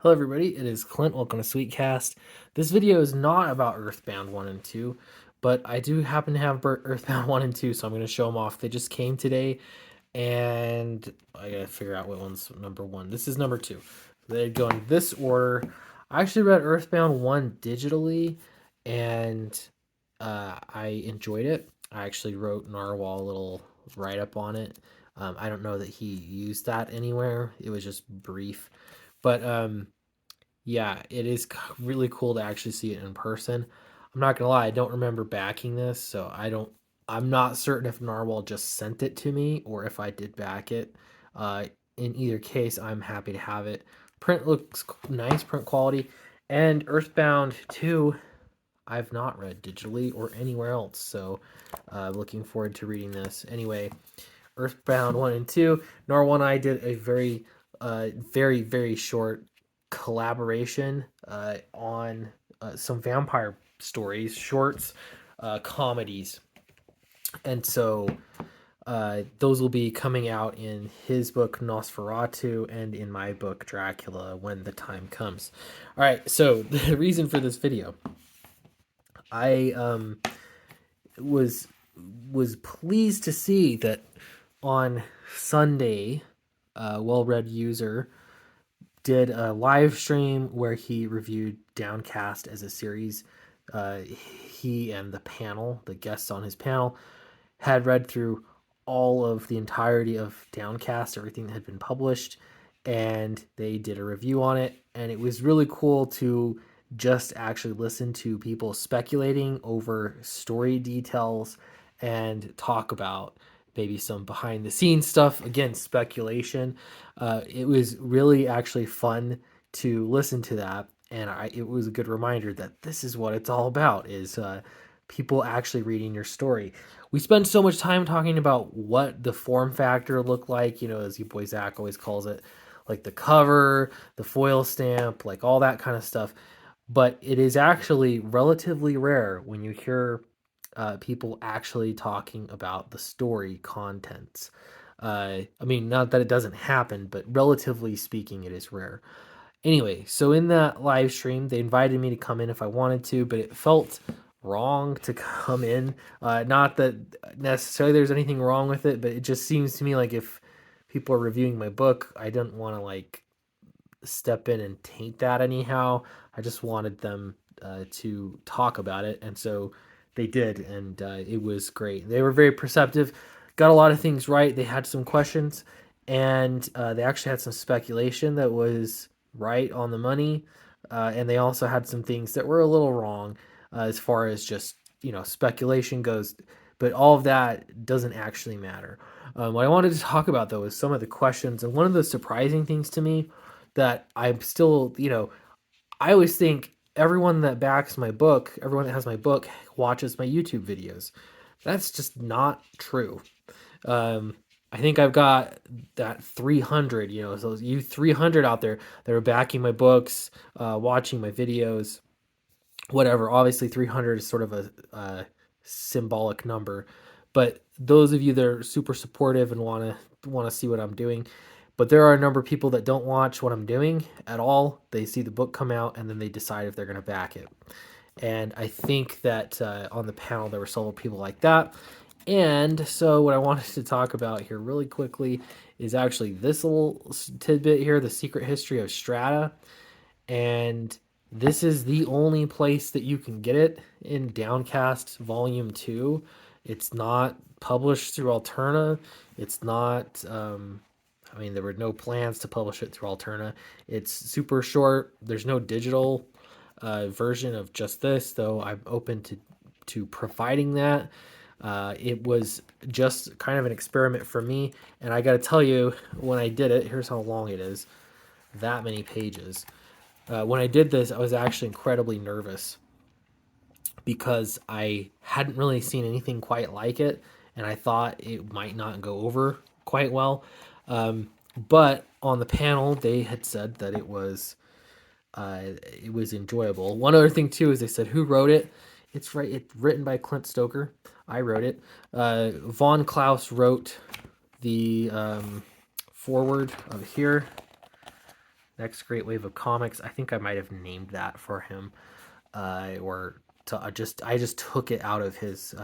Hello everybody, it is Clint. Welcome to Sweetcast. This video is not about Earthbound 1 and 2, but I do happen to have Earthbound 1 and 2, so I'm going to show them off. They just came today, and I gotta figure out what one's number 1. This is number 2. They go in this order. I actually read Earthbound 1 digitally, and I enjoyed it. I actually wrote Narwhal a little write-up on it. I don't know that he used that anywhere. It was just brief. But yeah, it is really cool to actually see it in person. I'm not gonna lie, I don't remember backing this, so I'm not certain if Narwhal just sent it to me or if I did back it. In either case, I'm happy to have it. Print looks nice, print quality. And Earthbound 2, I've not read digitally or anywhere else, so looking forward to reading this. Anyway, Earthbound 1 and 2, Narwhal and I did a very short collaboration on some vampire stories, shorts, comedies. And so those will be coming out in his book Nosferatu and in my book Dracula when the time comes. All right, so the reason for this video, I was pleased to see that on Sunday, Well-Read User did a live stream where he reviewed Downcast as a series. He and the panel, the guests on his panel, had read through all of the entirety of Downcast, everything that had been published, and they did a review on it. And it was really cool to just actually listen to people speculating over story details and talk about maybe some behind the scenes stuff. Again, speculation. It was really actually fun to listen to that, and it was a good reminder that this is what it's all about: is people actually reading your story. We spend so much time talking about what the form factor looked like, as your boy Zach always calls it, like the cover, the foil stamp, like all that kind of stuff. But it is actually relatively rare when you hear people actually talking about the story contents. I mean, not that it doesn't happen, but relatively speaking, it is rare. Anyway, so in that live stream, they invited me to come in if I wanted to, but it felt wrong to come in. Not that necessarily there's anything wrong with it, but it just seems to me like if people are reviewing my book, I didn't want to like step in and taint that anyhow. I just wanted them to talk about it, and so they did, and it was great. They were very perceptive, got a lot of things right. They had some questions, and they actually had some speculation that was right on the money, and they also had some things that were a little wrong as far as just speculation goes. But all of that doesn't actually matter. What I wanted to talk about though is some of the questions, and one of the surprising things to me that I'm still, I always think everyone that backs my book, everyone that has my book, watches my YouTube videos. That's just not true. I think I've got that 300, so you 300 out there that are backing my books, watching my videos, whatever. Obviously, 300 is sort of a symbolic number, but those of you that are super supportive and want to see what I'm doing, but there are a number of people that don't watch what I'm doing at all. They see the book come out and then they decide if they're going to back it. And I think that on the panel there were several people like that. And so what I wanted to talk about here really quickly is actually this little tidbit here, the secret history of Strata. And this is the only place that you can get it in Downcast Volume 2. It's not published through Alterna. It's not, there were no plans to publish it through Alterna. It's super short. There's no digital version of just this, though I'm open to providing that. It was just kind of an experiment for me, and I got to tell you, when I did it, here's how long it is. That many pages. When I did this, I was actually incredibly nervous because I hadn't really seen anything quite like it, and I thought it might not go over quite well. But on the panel, they had said that it was enjoyable. One other thing too is they said who wrote it. It's right. It's written by Clint Stoker. I wrote it. Von Klaus wrote the foreword of here. next great wave of comics. I think I might have named that for him, or I just took it out of his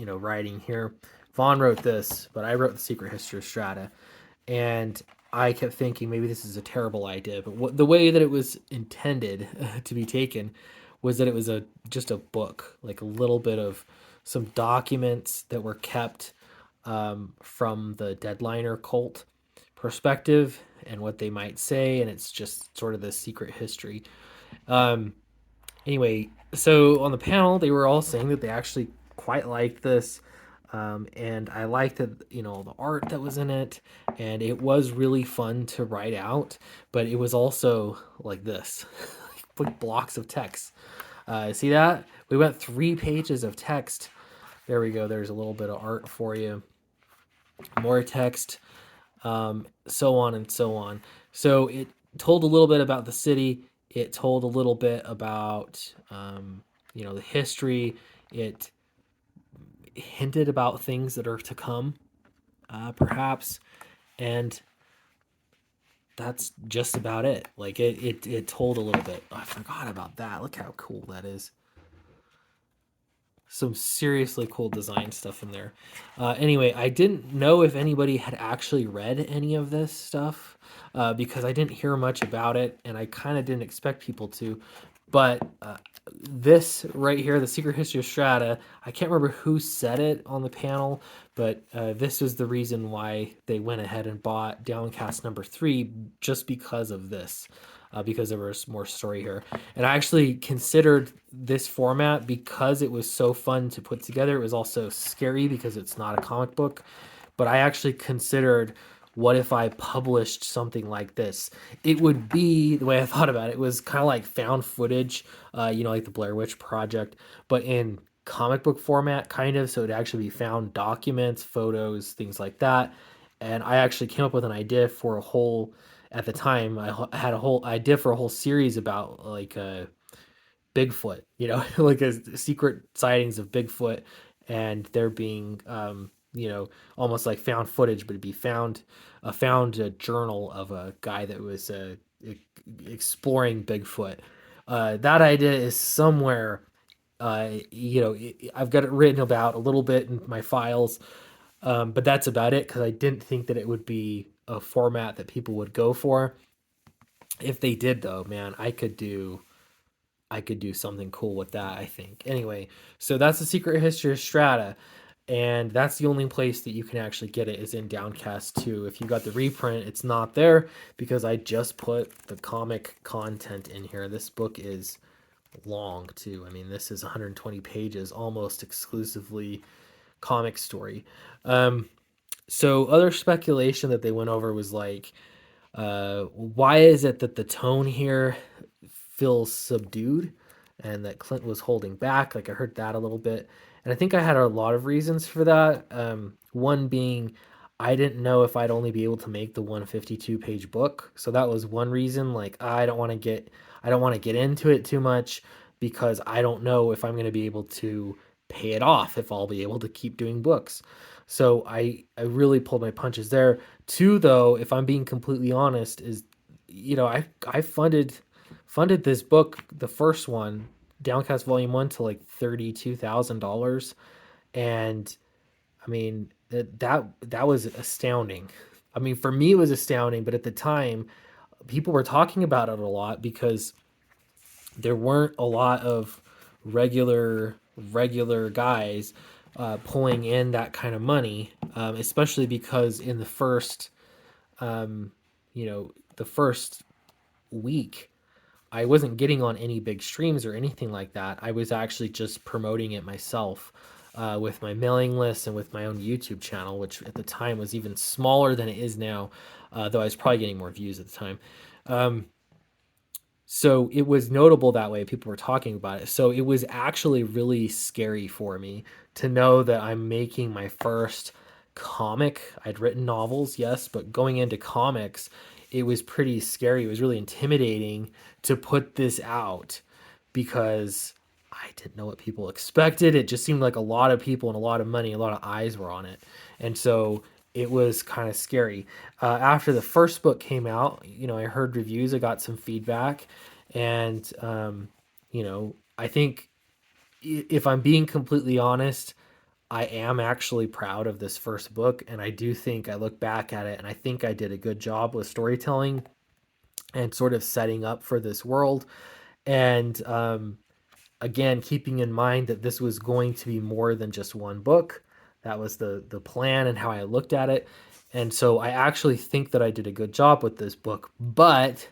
writing here. Vaughn wrote this, but I wrote The Secret History of Strata, and I kept thinking maybe this is a terrible idea, but the way that it was intended to be taken was that it was just a book, like a little bit of some documents that were kept from the deadliner cult perspective and what they might say, and it's just sort of the secret history. Um, anyway, so on the panel, they were all saying that they actually quite liked this. And I liked that, the art that was in it, and it was really fun to write out, but it was also like this, like blocks of text. See that? We went 3 pages of text. There we go. There's a little bit of art for you. More text, so on and so on. So it told a little bit about the city. It told a little bit about, the history. It hinted about things that are to come, perhaps, and that's just about it. Like it told a little bit. Oh, I forgot about that. Look how cool that is. Some seriously cool design stuff in there. Anyway, I didn't know if anybody had actually read any of this stuff, because I didn't hear much about it, and I kind of didn't expect people to. But this right here, The Secret History of Strata, I can't remember who said it on the panel, but this was the reason why they went ahead and bought Downcast #3, just because of this. Because there was more story here. And I actually considered this format because it was so fun to put together. It was also scary because it's not a comic book. But I actually considered, what if I published something like this? It would be, the way I thought about it, was kind of like found footage, like the Blair Witch Project, but in comic book format, kind of. So it'd actually be found documents, photos, things like that. And I actually came up with an idea for a whole, at the time, I had a whole idea for a whole series about like Bigfoot, like secret sightings of Bigfoot, and there being, almost like found footage, but it'd be found a journal of a guy that was exploring Bigfoot. That idea is somewhere. I've got it written about a little bit in my files, but that's about it, because I didn't think that it would be a format that people would go for. If they did, though, man, I could do something cool with that, I think. Anyway, so that's The Secret History of Strata, and that's the only place that you can actually get it, is in Downcast 2. If you got the reprint, it's not there because I just put the comic content in here. This book is long too. I mean, this is 120 pages, almost exclusively comic story. So other speculation that they went over was like, why is it that the tone here feels subdued and that Clint was holding back? Like, I heard that a little bit. And I think I had a lot of reasons for that. One being, I didn't know if I'd only be able to make the 152-page book. So that was one reason. Like, I don't want to get into it too much, because I don't know if I'm going to be able to pay it off, if I'll be able to keep doing books. So I really pulled my punches there. Two, though, if I'm being completely honest, is, I funded this book, the first one, Downcast Volume 1, to like $32,000, and I mean, that was astounding. I mean, for me it was astounding, but at the time people were talking about it a lot because there weren't a lot of regular guys pulling in that kind of money, especially because in the first week, I wasn't getting on any big streams or anything like that. I was actually just promoting it myself, with my mailing list and with my own YouTube channel, which at the time was even smaller than it is now, though I was probably getting more views at the time. So it was notable that way. People were talking about it. So it was actually really scary for me to know that I'm making my first comic. I'd written novels, yes, but going into comics, it was pretty scary. It was really intimidating to put this out because I didn't know what people expected. It just seemed like a lot of people and a lot of money, a lot of eyes were on it. And so it was kind of scary. After the first book came out, I heard reviews, I got some feedback, and I think if I'm being completely honest, I am actually proud of this first book, and I do think I look back at it and I think I did a good job with storytelling and sort of setting up for this world. And again, keeping in mind that this was going to be more than just one book. That was the plan and how I looked at it. And so I actually think that I did a good job with this book, but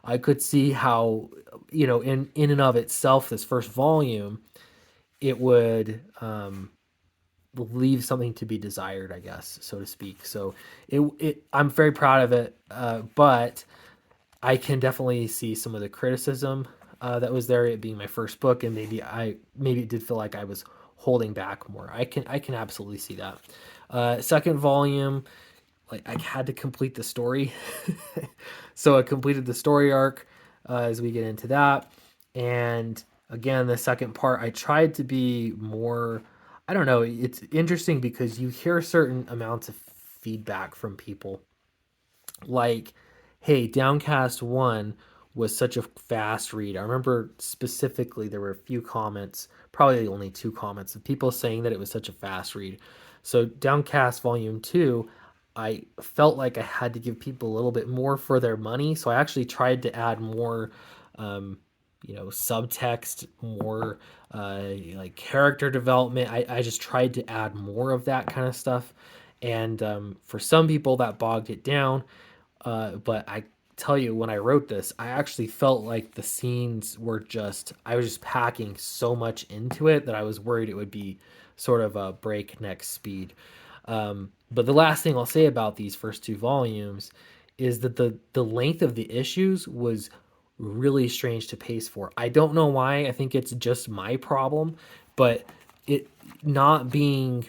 I could see how, in and of itself, this first volume, it would leave something to be desired, I guess, so to speak. So I'm very proud of it, but I can definitely see some of the criticism that was there. It being my first book, and maybe it did feel like I was holding back more. I can absolutely see that. Second volume, like I had to complete the story, so I completed the story arc as we get into that, and again the second part I tried to be more. I don't know. It's interesting because you hear certain amounts of feedback from people like, hey, Downcast 1 was such a fast read. I remember specifically there were a few comments, probably only two comments, of people saying that it was such a fast read. So, Downcast Volume 2, I felt like I had to give people a little bit more for their money. So, I actually tried to add more. Subtext, more like character development. I just tried to add more of that kind of stuff. And for some people, that bogged it down. But I tell you, when I wrote this, I actually felt like the scenes were I was just packing so much into it that I was worried it would be sort of a breakneck speed. But the last thing I'll say about these first two volumes is that the length of the issues was really strange to pace for. I don't know why. I think it's just my problem, but it not being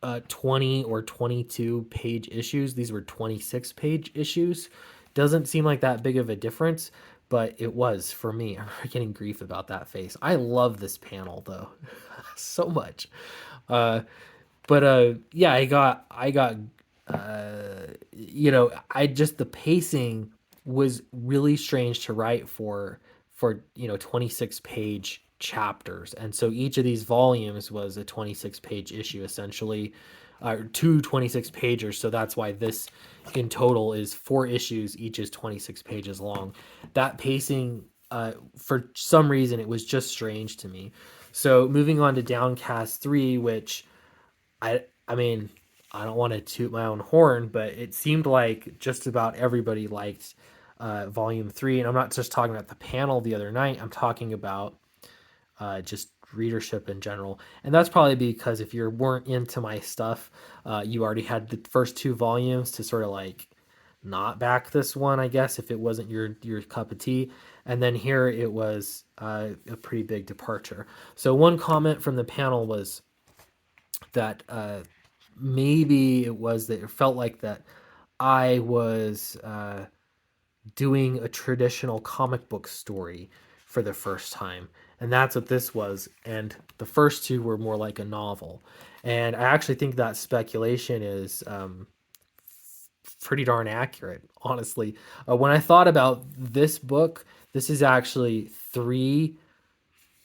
20 or 22 page issues. These were 26-page issues. Doesn't seem like that big of a difference, but it was for me. I'm getting grief about that face. I love this panel though, so much. But yeah, I got I just the pacing was really strange to write for 26-page chapters. And so each of these volumes was a 26-page issue essentially, two 26 pagers. So that's why this in total is 4 issues, each is 26 pages long. That pacing, for some reason, it was just strange to me. So moving on to Downcast 3, which I mean, I don't want to toot my own horn, but it seemed like just about everybody liked Volume 3. And I'm not just talking about the panel the other night, I'm talking about just readership in general. And that's probably because if you weren't into my stuff, you already had the first 2 volumes to sort of like not back this one, I guess, if it wasn't your cup of tea. And then here it was a pretty big departure. So one comment from the panel was that maybe it was that it felt like that I was doing a traditional comic book story for the first time. And that's what this was. And the first two were more like a novel. And I actually think that speculation is pretty darn accurate, honestly. When I thought about this book, this is actually 3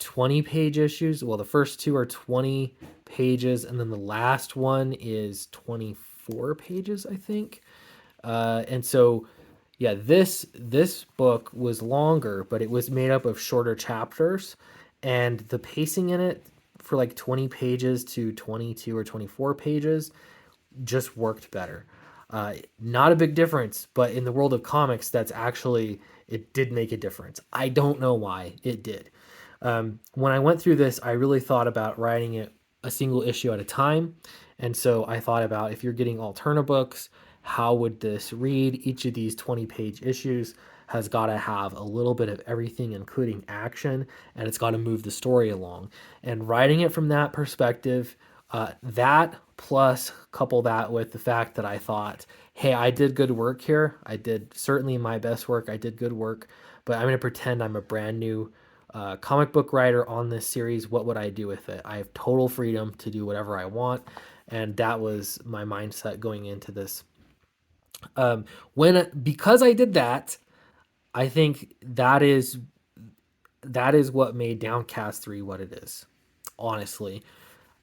20-page issues. Well, the first two are 20 pages, and then the last one is 24 pages, I think. And so, yeah, this book was longer, but it was made up of shorter chapters, and the pacing in it for like 20 pages to 22 or 24 pages just worked better. Not a big difference, but in the world of comics, it did make a difference. I don't know why it did. When I went through this, I really thought about writing it a single issue at a time. And so I thought about, if you're getting Alterna books, how would this read? Each of these 20-page issues has got to have a little bit of everything, including action, and it's got to move the story along. And writing it from that perspective, that plus couple that with the fact that I thought, hey, I did good work here. I did certainly my best work. I did good work, but I'm going to pretend I'm a brand new comic book writer on this series. What would I do with it? I have total freedom to do whatever I want. and that was my mindset going into this. When Because I did that, I think that is what made Downcast 3 what it is, honestly.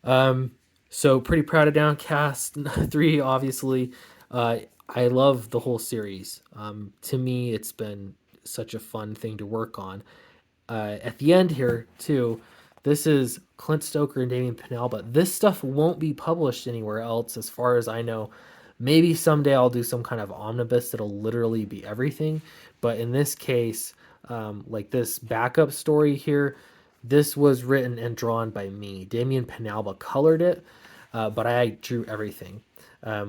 So pretty proud of Downcast 3, obviously. Uh, I love the whole series. To me, it's been such a fun thing to work on. At the end here, too, this is Clint Stoker and Damien Pinalba. This stuff won't be published anywhere else, as far as I know. Maybe someday I'll do some kind of omnibus that'll literally be everything. But in this case, like this backup story here, this was written and drawn by me. Damien Pinalba colored it, but I drew everything,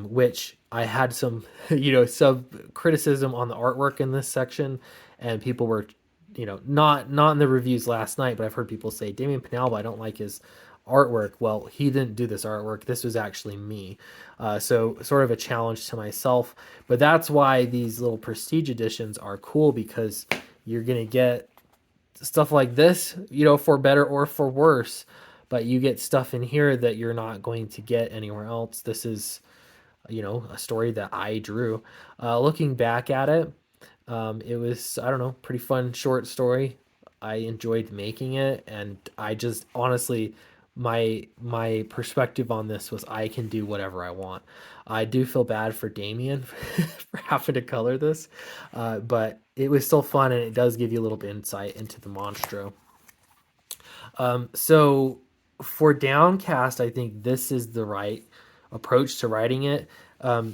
which I had some, sub criticism on the artwork in this section, and people were, not in the reviews last night, but I've heard people say Damien Pinalba, I don't like his artwork. Well, he didn't do this artwork. This was actually me. So sort of a challenge to myself. But that's why these little prestige editions are cool, because you're gonna get stuff like this, for better or for worse. But you get stuff in here that you're not going to get anywhere else. This is, a story that I drew. Looking back at it, it was, I don't know, pretty fun short story. I enjoyed making it, and I just honestly, my perspective on this was I can do whatever I want. I do feel bad for Damien for having to color this, but it was still fun, and it does give you a little bit insight into the monstro. So for Downcast, I think this is the right approach to writing it.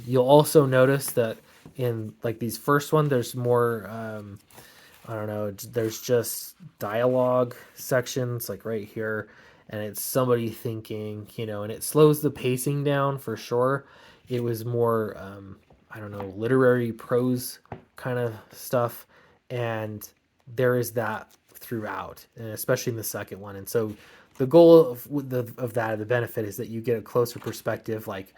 You'll also notice that in like these first one, there's more. I don't know. There's just dialogue sections like right here, and it's somebody thinking, and it slows the pacing down for sure. It was more, I don't know, literary prose kind of stuff, and there is that throughout, and especially in the second one. And so the goal of the benefit is that you get a closer perspective, like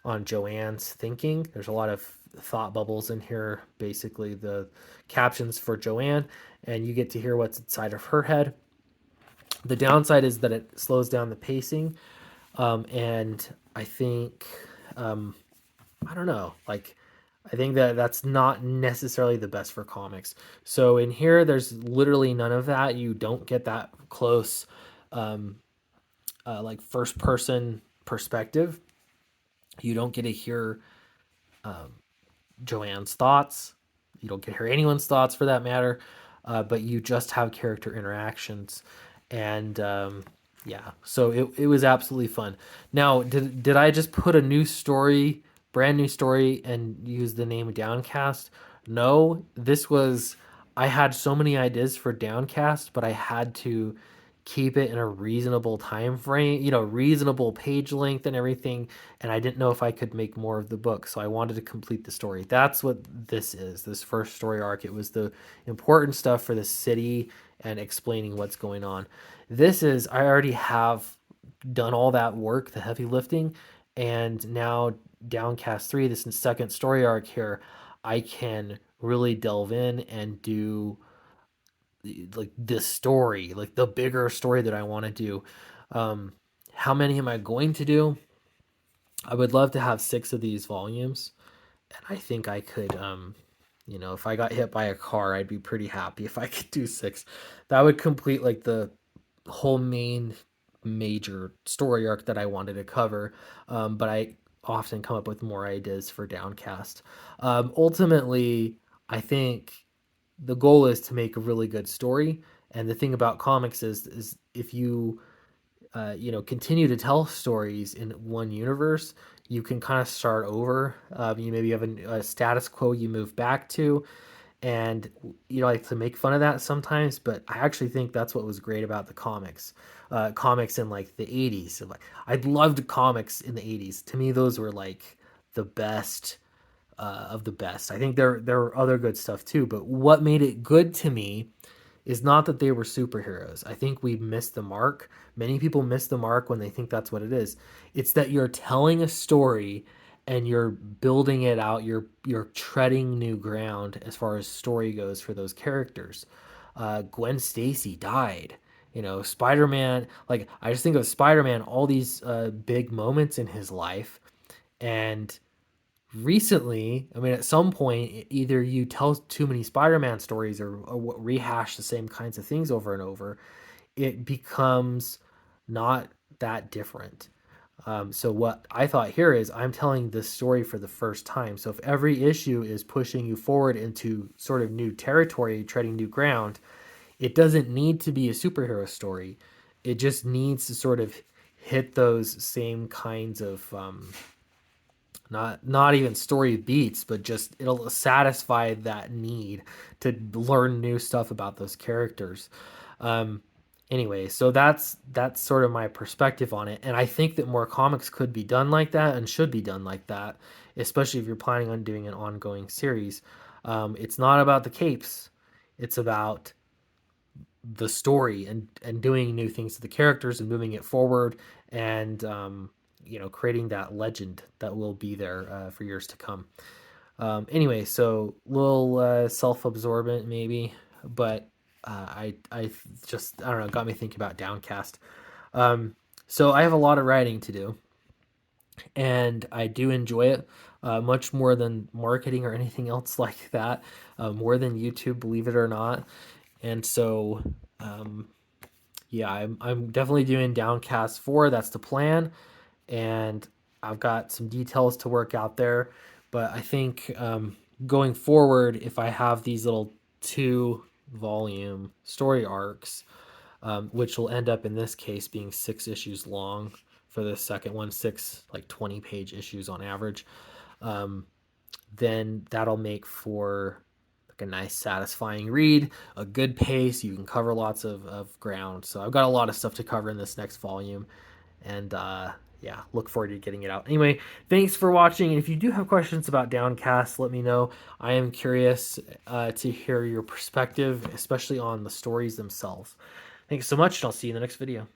on Joanne's thinking. There's a lot of thought bubbles in here, basically the captions for Joanne, and you get to hear what's inside of her head. The downside is that it slows down the pacing, and I think, I don't know, like I think that that's not necessarily the best for comics. So in here, there's literally none of that. You don't get that close, like first person perspective. You don't get to hear Joanne's thoughts. You don't get to hear anyone's thoughts for that matter, but you just have character interactions. And yeah, so it was absolutely fun. Now, did I just put a new story, brand new story, and use the name Downcast? No, this was, I had so many ideas for Downcast, but I had to keep it in a reasonable time frame, reasonable page length and everything. And I didn't know if I could make more of the book, so I wanted to complete the story. That's what this is. This first story arc. It was the important stuff for the city and explaining what's going on. This is, I already have done all that work, the heavy lifting, and now Downcast 3, this second story arc here, I can really delve in and do like this story, like the bigger story that I want to do. How many am I going to do? I would love to have 6 of these volumes, and I think I could, if I got hit by a car, I'd be pretty happy if I could do 6. That would complete like the whole main major story arc that I wanted to cover. But I often come up with more ideas for Downcast. Ultimately, I think the goal is to make a really good story. And the thing about comics is if you continue to tell stories in one universe, you can kind of start over. You maybe have a status quo you move back to, and I like to make fun of that sometimes. But I actually think that's what was great about the comics. Comics in like the '80s. So like, I loved comics in the '80s. To me, those were like the best of the best. I think there were other good stuff too, but what made it good to me is not that they were superheroes. I think we missed the mark. Many people miss the mark when they think that's what it is. It's that you're telling a story and you're building it out. You're treading new ground as far as story goes for those characters. Gwen Stacy died Spider-Man, like I just think of Spider-Man, all these big moments in his life. And recently, I mean, at some point, either you tell too many Spider-Man stories or rehash the same kinds of things over and over, it becomes not that different. So what I thought here is I'm telling this story for the first time. So if every issue is pushing you forward into sort of new territory, treading new ground, it doesn't need to be a superhero story. It just needs to sort of hit those same kinds of not even story beats, but just it'll satisfy that need to learn new stuff about those characters. Um, anyway, so that's sort of my perspective on it, and I think that more comics could be done like that and should be done like that, especially if you're planning on doing an ongoing series. It's not about the capes; it's about the story and doing new things to the characters and moving it forward and creating that legend that will be there for years to come. Anyway, so little self-absorbent maybe, but I just I don't know, got me thinking about Downcast. So I have a lot of writing to do, and I do enjoy it much more than marketing or anything else like that, more than YouTube, believe it or not. And so um, yeah, I'm definitely doing Downcast 4. That's the plan, and I've got some details to work out there. But I think going forward, if I have these little 2 volume story arcs, which will end up in this case being 6 issues long for the second one, six like 20-page issues on average, um, then that'll make for like a nice satisfying read, a good pace. You can cover lots of ground. So I've got a lot of stuff to cover in this next volume, and yeah, look forward to getting it out. Anyway, thanks for watching, and if you do have questions about Downcast, let me know. I am curious to hear your perspective, especially on the stories themselves. Thanks so much, and I'll see you in the next video.